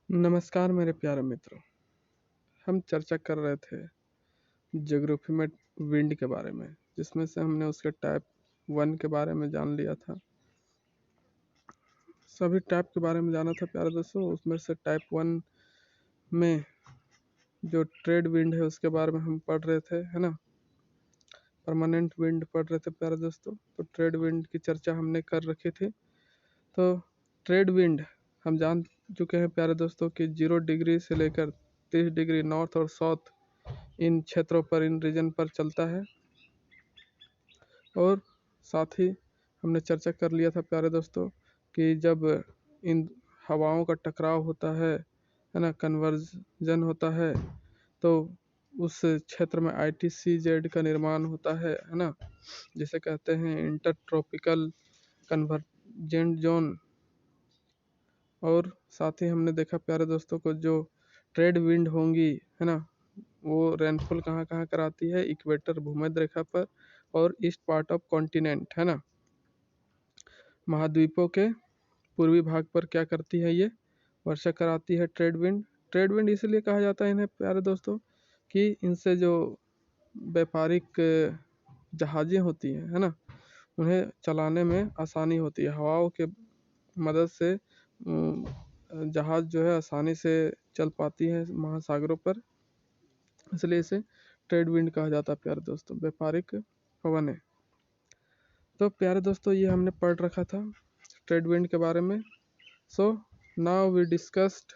नमस्कार मेरे प्यारे मित्रों। हम चर्चा कर रहे थे ज्योग्राफी में विंड के बारे में, जिसमें से हमने उसके टाइप 1 के बारे में जान लिया था। सभी टाइप के बारे में जाना था प्यारे दोस्तों। उसमें से टाइप 1 में जो ट्रेड विंड है उसके बारे में हम पढ़ रहे थे, है ना। परमानेंट विंड पढ़ रहे थे प्यारे दोस्तों। तो ट्रेड विंड की चर्चा हमने कर रखी थी। तो ट्रेड विंड हम जान चुके हैं प्यारे दोस्तों कि 0 डिग्री से लेकर 30 डिग्री नॉर्थ और साउथ इन क्षेत्रों पर, इन रीजन पर चलता है। और साथ ही हमने चर्चा कर लिया था प्यारे दोस्तों कि जब इन हवाओं का टकराव होता है ना, कन्वर्जन होता है, तो उस क्षेत्र में ITCZ का निर्माण होता है ना, जिसे कहते हैं इंटर ट्रॉपिकल कन्वर्जेंट जोन। और साथ ही हमने देखा प्यारे दोस्तों को जो ट्रेड विंड होंगी, है ना, वो रेनफॉल कहाँ कहाँ कराती है, इक्वेटर भूमध्य रेखा पर और ईस्ट पार्ट ऑफ कॉन्टिनेंट, है ना, महाद्वीपों के पूर्वी भाग पर क्या करती है, ये वर्षा कराती है ट्रेड विंड। ट्रेड विंड इसलिए कहा जाता है इन्हें प्यारे दोस्तों कि इनसे जो व्यापारिक जहाज़ें होती हैं, है ना, उन्हें चलाने में आसानी होती है। हवाओं के मदद से जहाज़ जो है आसानी से चल पाती है महासागरों पर, इसलिए इसे ट्रेड विंड कहा जाता है प्यारे दोस्तों, व्यापारिक पवन है। तो प्यारे दोस्तों ये हमने पढ़ रखा था ट्रेड विंड के बारे में। So now we discussed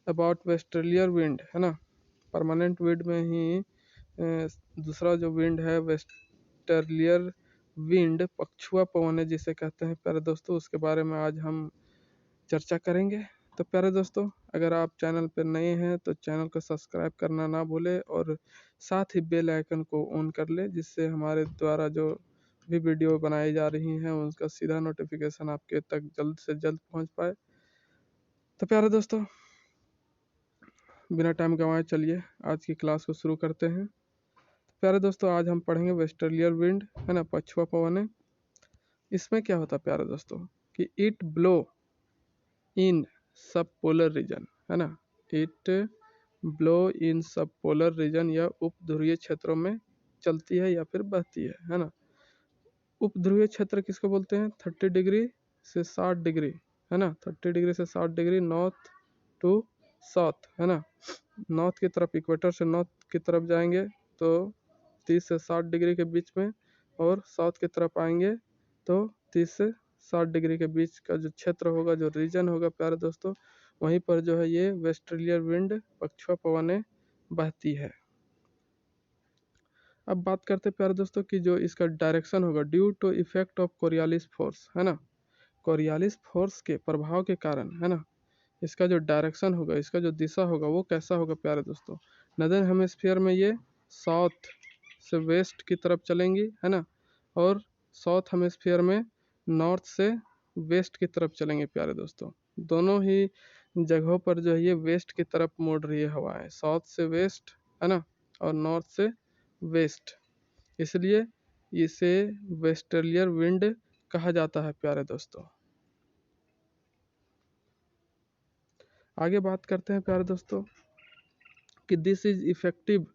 about westerly wind, है ना। परमानेंट विंड में ही दूसरा जो विंड है वेस्टर्लियर विंड, पछुआ पवन है जिसे कहते हैं प्यारे दोस्तों, उसके बारे में आज हम चर्चा करेंगे। तो प्यारे दोस्तों अगर आप चैनल पर नए हैं तो चैनल को सब्सक्राइब करना ना भूलें और साथ ही बेल आइकन को ऑन कर लें, जिससे हमारे द्वारा जो भी वीडियो बनाई जा रही हैं उनका सीधा नोटिफिकेशन आपके तक जल्द से जल्द पहुंच पाए। तो प्यारे दोस्तों बिना टाइम गंवाए चलिए आज की क्लास को शुरू करते हैं। प्यारे दोस्तों आज हम पढ़ेंगे वेस्टर्लियर विंड, है ना, पछुआ पवन है। इसमें क्या होता है प्यारे दोस्तों कि इट ब्लो इन सब पोलर रीजन, है ना, इट ब्लो इन सब पोलर रीजन या उपध्रुवीय क्षेत्रों में चलती है या फिर बहती है ना। उपध्रुवीय क्षेत्र किसको बोलते हैं? 30 डिग्री से 60 डिग्री, है ना, 30 डिग्री से 60 डिग्री नॉर्थ टू साउथ, है ना। नॉर्थ की तरफ, इक्वेटर से नॉर्थ की तरफ जाएंगे तो 30 से 60 डिग्री के बीच में, और साउथ की तरफ आएंगे तो 30 से 60 डिग्री के बीच का जो क्षेत्र होगा, जो रीजन होगा प्यारे दोस्तों, वहीं पर जो है ये वेस्टर्लियर विंड, पछुआ पवनें बहती है। अब बात करते हैं प्यारे दोस्तों कि जो इसका डायरेक्शन होगा due to effect of Coriolis force, है ना, कोरियालिस फोर्स के प्रभाव के कारण, है ना, इसका जो डायरेक्शन होगा, इसका जो दिशा होगा वो कैसा होगा प्यारे दोस्तों। नदर्न हेमिस्फीयर में ये साउथ से वेस्ट की तरफ चलेंगी, है ना, और साउथ हेमिस्फीयर में नॉर्थ से वेस्ट की तरफ चलेंगे प्यारे दोस्तों। दोनों ही जगहों पर जो है ये वेस्ट की तरफ मोड़ रही है हवाएं, साउथ से वेस्ट, है ना, और नॉर्थ से वेस्ट, इसलिए इसे वेस्टर्लियर विंड कहा जाता है प्यारे दोस्तों। आगे बात करते हैं प्यारे दोस्तों कि this is effective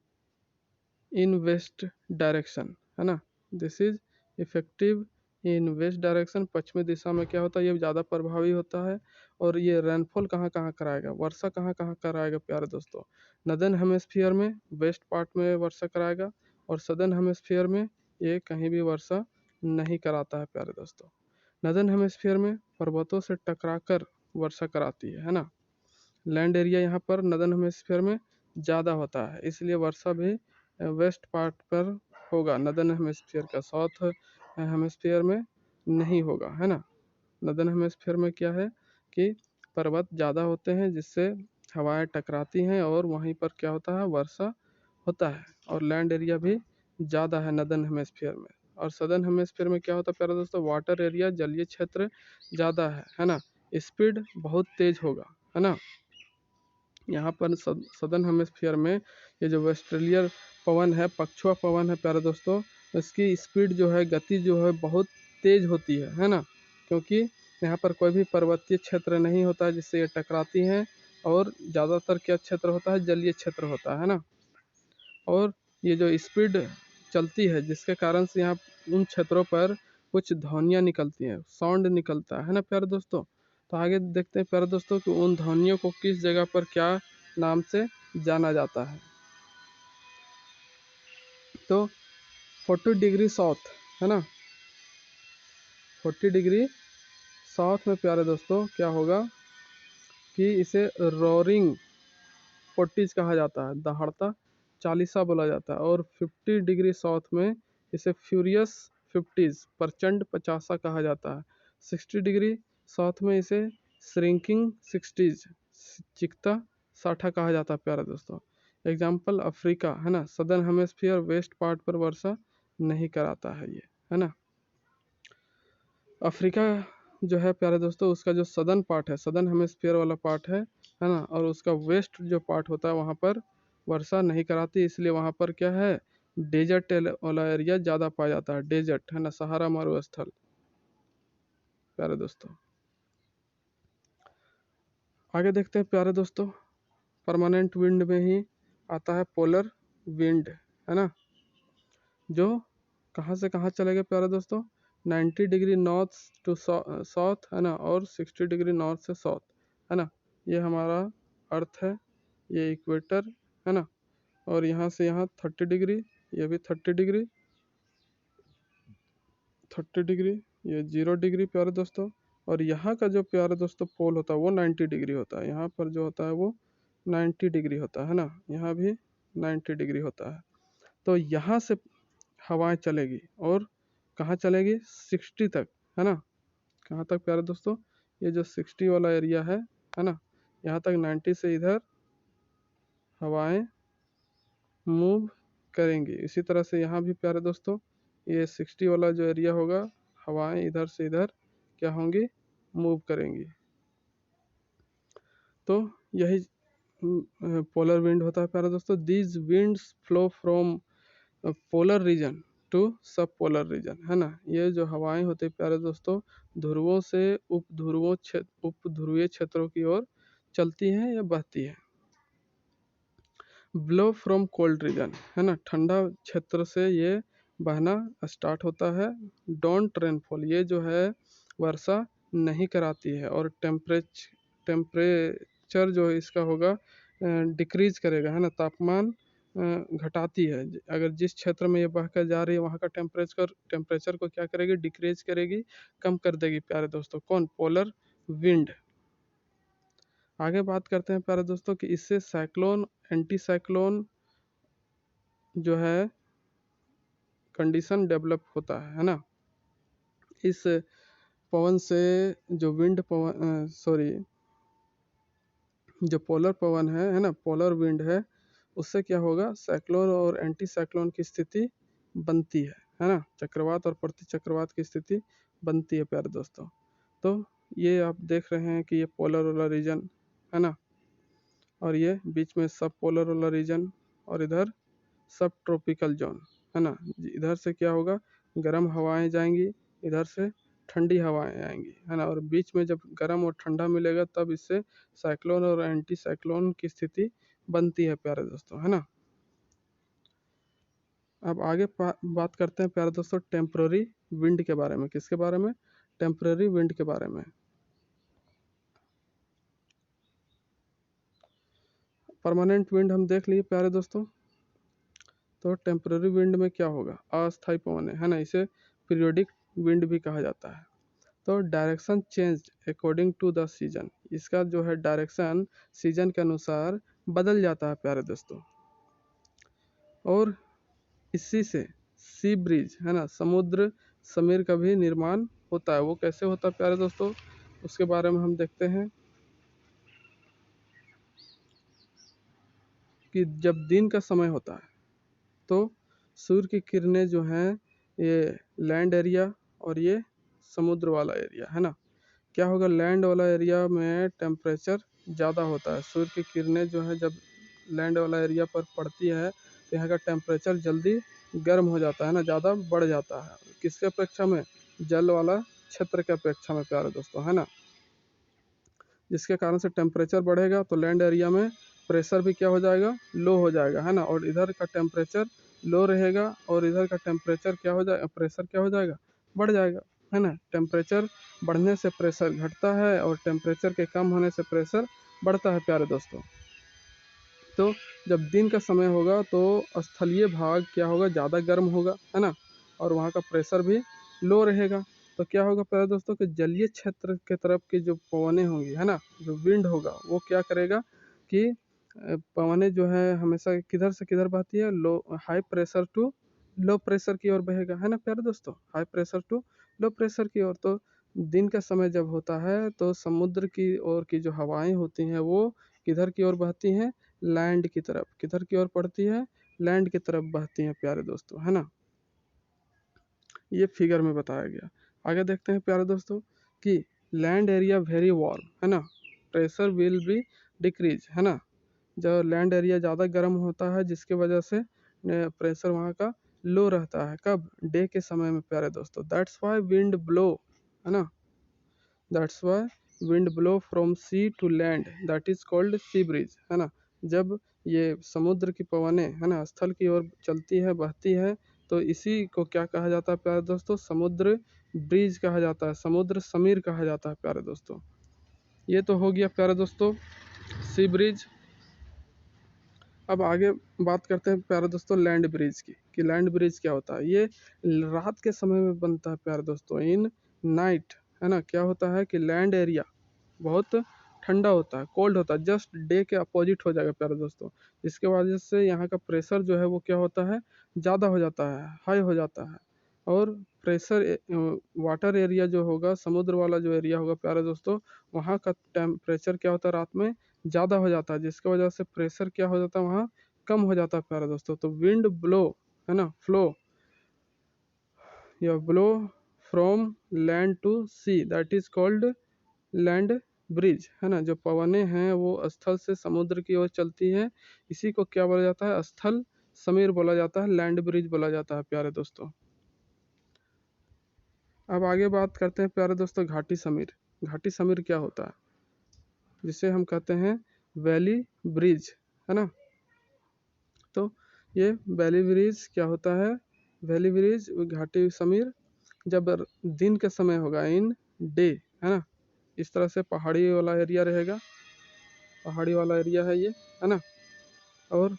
in west direction, है ना, this is effective in west direction, पश्चिमी दिशा में क्या होता है, ये ज़्यादा प्रभावी होता है। और ये रेनफॉल कहाँ कहाँ कराएगा, वर्षा कहाँ कहाँ कराएगा प्यारे दोस्तों। नदर्न हेमिस्फीयर में वेस्ट पार्ट में वर्षा कराएगा, और सदर्न हेमिस्फीयर में ये कहीं भी वर्षा नहीं कराता है प्यारे दोस्तों। नदर्न हेमिस्फीयर में पर्वतों से टकराकर वर्षा कराती है ना। लैंड एरिया यहाँ पर नदर्न हेमिस्फीयर में ज़्यादा होता है, इसलिए वर्षा भी वेस्ट पार्ट पर होगा नदर्न हेमिस्फीयर का, साउथ हेमिस्फीयर में नहीं होगा, है ना। नदर्न हेमिस्फीयर में क्या है कि पर्वत ज़्यादा होते हैं जिससे हवाएं टकराती हैं और वहीं पर क्या होता है, वर्षा होता है। और लैंड एरिया भी ज़्यादा है नदर्न हेमिस्फीयर में। और सदर्न हेमिस्फीयर में क्या होता है प्यारे दोस्तों, वाटर एरिया, जलीय क्षेत्र ज़्यादा है ना, स्पीड बहुत तेज़ होगा, है ना। यहाँ पर सदर्न हेमिस्फीयर में ये जो वेस्टर्लियर पवन है, पछुआ पवन है प्यारे दोस्तों, इसकी स्पीड जो है, गति जो है बहुत तेज़ होती है ना, क्योंकि यहाँ पर कोई भी पर्वतीय क्षेत्र नहीं होता है जिससे ये टकराती हैं, और ज़्यादातर क्या क्षेत्र होता है, जलीय क्षेत्र होता है ना। और ये जो स्पीड चलती है जिसके कारण से यहाँ उन क्षेत्रों पर कुछ ध्वनियाँ निकलती हैं, साउंड निकलता है ना प्यारे दोस्तों। तो आगे देखते हैं प्यारे दोस्तों कि उन ध्वनियों को किस जगह पर क्या नाम से जाना जाता है। तो 40 डिग्री साउथ है ना, 40 डिग्री साउथ में प्यारे दोस्तों क्या होगा कि इसे रोरिंग 40s कहा जाता है, दहाड़ता चालीसा बोला जाता है। और 50 डिग्री साउथ में इसे फ्यूरियस 50s, प्रचंड पचासा कहा जाता है। 60 डिग्री साउथ में इसे श्रिंकिंग 60s, चिकता साठा कहा जाता है प्यारे दोस्तों। एग्जाम्पल अफ्रीका है ना, सदर्न हेमिस्फीयर वेस्ट पार्ट पर वर्षा नहीं कराता है ये, है ना। अफ्रीका जो है प्यारे दोस्तों, उसका जो सदर्न पार्ट है, सदर्न हेमिस्फीयर वाला पार्ट है ना, और उसका वेस्ट जो पार्ट होता है वहाँ पर वर्षा नहीं कराती, इसलिए वहाँ पर क्या है, डेजर्ट वाला एरिया ज़्यादा पाया जाता है, डेजर्ट है ना, सहारा मरुस्थल प्यारे दोस्तों। आगे देखते हैं प्यारे दोस्तों, परमानेंट विंड में ही आता है पोलर विंड, है ना, जो कहाँ से कहाँ चलेगा प्यारे दोस्तों, 90 डिग्री नॉर्थ टू साउथ है ना, और 60 डिग्री नॉर्थ से साउथ है ना। ये हमारा अर्थ है, ये इक्वेटर है ना, और यहाँ से यहाँ 30 डिग्री, ये भी 30 डिग्री, 30 डिग्री, ये 0 डिग्री प्यारे दोस्तों। और यहाँ का जो प्यारे दोस्तों पोल होता है वो 90 डिग्री होता है, यहाँ पर जो होता है वो 90 डिग्री होता है ना, यहाँ भी 90 डिग्री होता है। तो यहाँ से हवाएं चलेगी और कहाँ चलेगी, 60 तक है ना, कहाँ तक प्यारे दोस्तों, ये जो 60 वाला एरिया है ना, यहाँ तक 90 से इधर हवाएं मूव करेंगी। इसी तरह से यहाँ भी प्यारे दोस्तों ये 60 वाला जो एरिया होगा, हवाएं इधर से इधर क्या होंगी, मूव करेंगी। तो यही पोलर विंड होता है प्यारे दोस्तों। These winds flow from polar region to sub polar region, है ना। ये जो हवाएं होती है प्यारे दोस्तों, ध्रुवों से उपध्रुवीय क्षेत्रों की ओर चलती हैं या बहती हैं। ब्लो फ्रॉम कोल्ड रीजन, है ना, ठंडा क्षेत्र से ये बहना स्टार्ट होता है। डोंट रेनफॉल, ये जो है वर्षा नहीं कराती है। और टेम्परेचर जो है इसका होगा डिक्रीज करेगा, है ना, तापमान घटाती है। अगर जिस क्षेत्र में ये बहकर जा रही है वहाँ का टेम्परेचर को क्या करेगी, डिक्रीज करेगी, कम कर देगी प्यारे दोस्तों। कौन, पोलर विंड। आगे बात करते हैं प्यारे दोस्तों कि इससे साइक्लोन, एंटी साइक्लोन जो है कंडीशन डेवलप होता है ना। इस पवन से जो विंड पवन जो पोलर पवन है ना, पोलर विंड है, उससे क्या होगा, साइक्लोन और एंटी साइक्लोन की स्थिति बनती है ना, चक्रवात और प्रति चक्रवात की स्थिति बनती है प्यारे दोस्तों। तो ये आप देख रहे हैं कि ये पोलर वाला रीजन है ना, और ये बीच में सब पोलर वाला रीजन, और इधर सब ट्रॉपिकल जोन है ना। इधर से क्या होगा, गर्म हवाएं जाएंगी, इधर से ठंडी हवाएं आएंगी, है ना। और बीच में जब गर्म और ठंडा मिलेगा तब इससे साइक्लोन और एंटी साइक्लोन की स्थिति बनती है प्यारे दोस्तों, है ना। अब आगे बात करते हैं प्यारे दोस्तों टेम्पररी विंड के बारे में। किसके बारे में, टेम्पररी विंड के बारे में। परमानेंट विंड हम देख लिए प्यारे दोस्तों। तो टेम्पररी विंड में क्या होगा, अस्थायी पवन है ना, इसे पीरियोडिक विंड भी कहा जाता है। तो direction change according to the season, इसका जो है डायरेक्शन सीजन के अनुसार बदल जाता है प्यारे दोस्तों। और इसी से सी ब्रिज है ना, समुद्र समीर का भी निर्माण होता है। वो कैसे होता है प्यारे दोस्तों, उसके बारे में हम देखते हैं कि जब दिन का समय होता है तो सूर्य की किरणें जो हैं ये लैंड एरिया और ये समुद्र वाला एरिया है ना, क्या होगा, लैंड वाला एरिया में टेम्परेचर ज़्यादा होता है। सूर्य की किरणें जो है जब लैंड वाला एरिया पर पड़ती है तो यहाँ का टेम्परेचर जल्दी गर्म हो जाता है ना, ज़्यादा बढ़ जाता है। किसके अपेक्षा में, जल वाला क्षेत्र की अपेक्षा में प्यारे दोस्तों, है ना, जिसके कारण से टेम्परेचर बढ़ेगा तो लैंड एरिया में प्रेशर भी क्या हो जाएगा, लो हो जाएगा, है ना, और इधर का टेम्परेचर लो रहेगा और इधर का टेम्परेचर क्या हो जाएगा, प्रेशर क्या हो जाएगा, बढ़ जाएगा, है ना। टेम्परेचर बढ़ने से प्रेशर घटता है और टेम्परेचर के कम होने से प्रेशर बढ़ता है प्यारे दोस्तों। तो जब दिन का समय होगा तो स्थलीय भाग क्या होगा, ज़्यादा गर्म होगा, है ना, और वहाँ का प्रेशर भी लो रहेगा। तो क्या होगा प्यारे दोस्तों कि जलीय क्षेत्र के तरफ की जो पवनें होंगी, है ना, जो विंड होगा वो क्या करेगा कि पवनें जो है हमेशा किधर से किधर बहती है, low high pressure to low pressure की ओर बहेगा, है ना प्यारे दोस्तों, high pressure to low pressure की ओर। तो दिन का समय जब होता है तो समुद्र की ओर की जो हवाएं होती हैं वो किधर की ओर बहती हैं, लैंड की तरफ, किधर की ओर पड़ती है, लैंड की तरफ बहती हैं प्यारे दोस्तों, है ना। ये फिगर में बताया गया। आगे देखते हैं प्यारे दोस्तों कि लैंड एरिया वेरी वार्म, है ना, प्रेशर विल बी डिक्रीज, है ना, जब लैंड एरिया ज़्यादा गर्म होता है जिसकी वजह से प्रेशर वहाँ का लो रहता है, कब, डे के समय में प्यारे दोस्तों। दैट्स वाई विंड ब्लो, है ना, that's why wind blow from sea to land, that is called sea breeze, है ना। जब ये समुद्र की पवनें, है ना, स्थल की ओर चलती है, बहती है, तो इसी को क्या कहा जाता है प्यारे दोस्तों, समुद्र ब्रिज कहा जाता है, समुद्र समीर कहा जाता है प्यारे दोस्तों। ये तो हो गया प्यारे दोस्तों सी ब्रिज। अब आगे बात करते हैं प्यारे दोस्तों लैंड ब्रिज की, कि लैंड ब्रिज क्या होता है। ये रात के समय में बनता है प्यारे दोस्तों, इन नाइट, है ना। क्या होता है कि लैंड एरिया बहुत ठंडा होता है, कोल्ड होता है, जस्ट डे के अपोजिट हो जाएगा प्यारे दोस्तों, जिसके वजह से यहाँ का प्रेशर जो है वो क्या होता है, ज़्यादा हो जाता है, हाई हो जाता है। और प्रेशर वाटर एरिया जो होगा, समुद्र वाला जो एरिया होगा प्यारे दोस्तों, वहाँ का टेम्परेचर क्या होता है, रात में ज़्यादा हो जाता है, जिसकी वजह से प्रेशर क्या हो जाता है, वहाँ कम हो जाता है प्यारे दोस्तों। तो विंड ब्लो, है ना, फ्लो या blow from land to sea, that is called land breeze, है ना। जो पवनें हैं वो स्थल से समुद्र की ओर चलती है, इसी को क्या बोला जाता है, स्थल समीर बोला जाता है, लैंड ब्रिज बोला जाता है प्यारे दोस्तों। अब आगे बात करते हैं प्यारे दोस्तों घाटी समीर। घाटी समीर क्या होता है, जिसे हम कहते हैं वैली ब्रिज, है ना। तो ये वैली ब्रिज क्या होता है, वैली ब्रिज घाटी समीर जब दिन के समय होगा, इन डे, है ना, इस तरह से पहाड़ी वाला एरिया रहेगा, पहाड़ी वाला एरिया है ये, है ना, और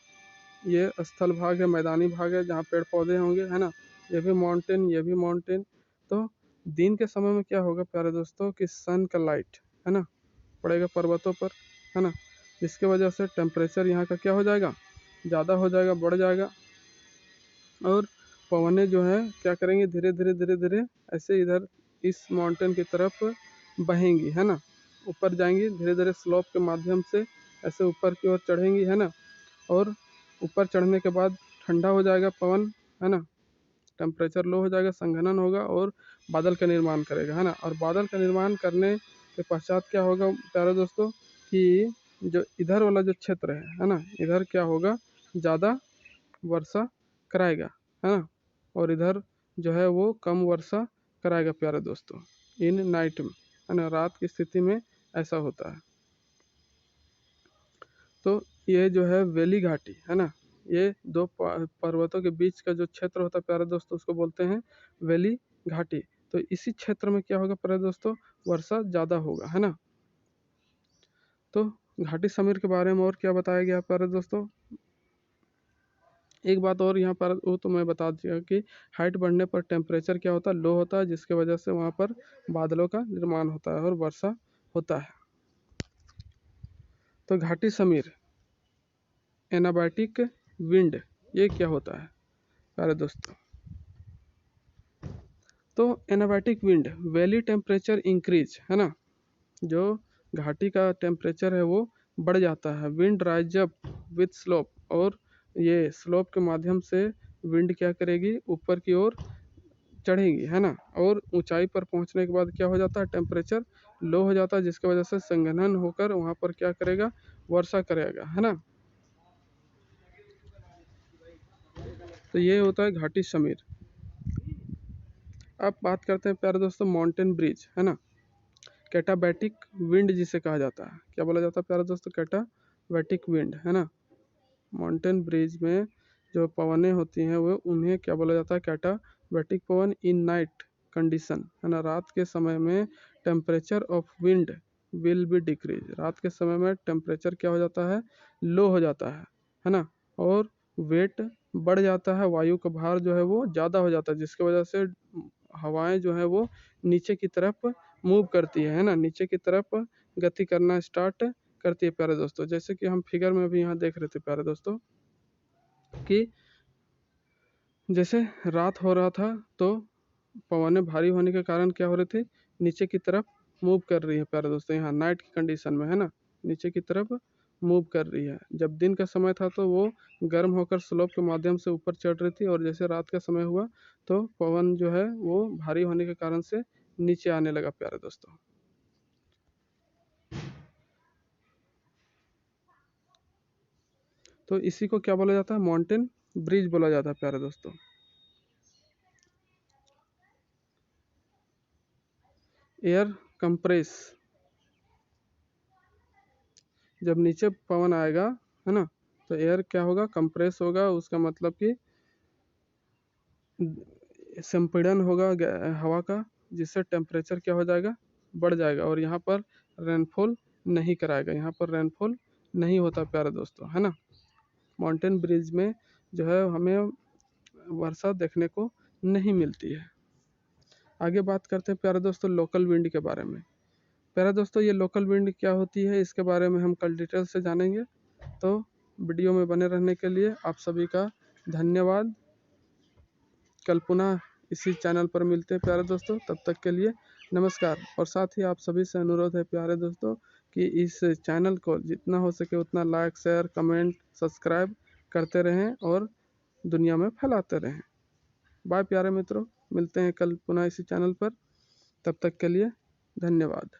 ये स्थल भाग है, मैदानी भाग है जहाँ पेड़ पौधे होंगे, है ना, ये भी माउंटेन, ये भी माउंटेन। तो दिन के समय में क्या होगा प्यारे दोस्तों कि सन का लाइट, है ना, पड़ेगा पर्वतों पर, है ना, जिसकी वजह से टेम्परेचर यहाँ का क्या हो जाएगा, ज़्यादा हो जाएगा, बढ़ जाएगा। और पवनें जो है क्या करेंगी, धीरे धीरे धीरे धीरे ऐसे इधर इस माउंटेन की तरफ बहेंगी, है ना, ऊपर जाएंगी धीरे धीरे स्लोप के माध्यम से, ऐसे ऊपर की ओर चढ़ेंगी, है ना, और ऊपर चढ़ने के बाद ठंडा हो जाएगा पवन, है ना, टेम्परेचर लो हो जाएगा, संघनन होगा और बादल का निर्माण करेगा, है ना। और बादल का निर्माण करने के पश्चात क्या होगा प्यारे दोस्तों कि जो इधर वाला जो क्षेत्र है ना, इधर क्या होगा, ज़्यादा वर्षा कराएगा, है ना, और इधर जो है वो कम वर्षा कराएगा प्यारे दोस्तों, इन नाइट में, है ना, रात की स्थिति में ऐसा होता है। तो ये जो है वैली घाटी, है ना, ये दो पर्वतों के बीच का जो क्षेत्र होता है प्यारे दोस्तों, उसको बोलते हैं वैली घाटी। तो इसी क्षेत्र में क्या होगा प्यारे दोस्तों, वर्षा ज़्यादा होगा, है ना। तो घाटी समीर के बारे में और क्या बताया गया प्यारे दोस्तों, एक बात और यहाँ पर वो तो मैं बता दिया कि हाइट बढ़ने पर टेम्परेचर क्या होता है, लो होता है, जिसकी वजह से वहाँ पर बादलों का निर्माण होता है और वर्षा होता है। तो घाटी समीर एनाबाटिक विंड, ये क्या होता है प्यारे दोस्तों, तो एनाबाटिक विंड वैली टेम्परेचर इंक्रीज, है ना, जो घाटी का टेम्परेचर है वो बढ़ जाता है, wind rise up with slope, और ये स्लोप के माध्यम से विंड क्या करेगी, ऊपर की ओर चढ़ेगी, है ना, और ऊंचाई पर पहुंचने के बाद क्या हो जाता है, टेम्परेचर लो हो जाता है, जिसकी वजह से संघनन होकर वहाँ पर क्या करेगा, वर्षा करेगा, है ना। तो ये होता है घाटी समीर। अब बात करते हैं प्यारे दोस्तों माउंटेन ब्रिज, है ना, कैटाबैटिक विंड जिसे कहा जाता है। क्या बोला जाता है प्यारे दोस्तों? कैटाबैटिक विंड, है ना। माउंटेन ब्रिज में जो पवनें होती हैं वो उन्हें क्या बोला जाता है? कैटाबैटिक पवन इन नाइट कंडीशन, है ना। रात के समय में temperature of wind will be decrease, रात के समय में टेम्परेचर क्या हो जाता है? लो हो जाता है ना। और वेट बढ़ जाता है, वायु का भार जो है वो ज़्यादा हो जाता है, जिसकी वजह से हवाएं जो है वो नीचे की तरफ मूव करती है ना, नीचे की तरफ गति करना स्टार्ट करती है प्यारे दोस्तों। जैसे कि हम फिगर में भी यहाँ देख रहे थे प्यारे दोस्तों कि जैसे रात हो रहा था तो पवनें भारी होने के कारण क्या हो रही थी? नीचे की तरफ मूव कर रही है प्यारे दोस्तों, यहाँ नाइट की कंडीशन में, है ना, नीचे की तरफ मूव कर रही है। जब दिन का समय था तो वो गर्म होकर स्लोप के माध्यम से ऊपर चढ़ रही थी, और जैसे रात का समय हुआ तो पवन जो है वो भारी होने के कारण से नीचे आने लगा प्यारे दोस्तों। तो इसी को क्या बोला जाता है? माउंटेन ब्रिज बोला जाता है प्यारे दोस्तों। एयर कंप्रेस, जब नीचे पवन आएगा, है ना, तो एयर क्या होगा? कंप्रेस होगा। उसका मतलब कि संपीड़न होगा हवा का, जिससे टेम्परेचर क्या हो जाएगा? बढ़ जाएगा, और यहाँ पर रेनफॉल नहीं कराएगा, यहाँ पर रेनफॉल नहीं होता प्यारे दोस्तों, है ना। माउंटेन ब्रिज में जो है हमें वर्षा देखने को नहीं मिलती है। आगे बात करते हैं प्यारे दोस्तों लोकल विंड के बारे में। प्यारे दोस्तों ये लोकल विंड क्या होती है, इसके बारे में हम कल डिटेल से जानेंगे। तो वीडियो में बने रहने के लिए आप सभी का धन्यवाद। कल पुनः इसी चैनल पर मिलते हैं प्यारे दोस्तों, तब तक के लिए नमस्कार। और साथ ही आप सभी से अनुरोध है प्यारे दोस्तों कि इस चैनल को जितना हो सके उतना लाइक, शेयर, कमेंट, सब्सक्राइब करते रहें और दुनिया में फैलाते रहें। बाय प्यारे मित्रों, मिलते हैं कल पुनः इसी चैनल पर, तब तक के लिए धन्यवाद।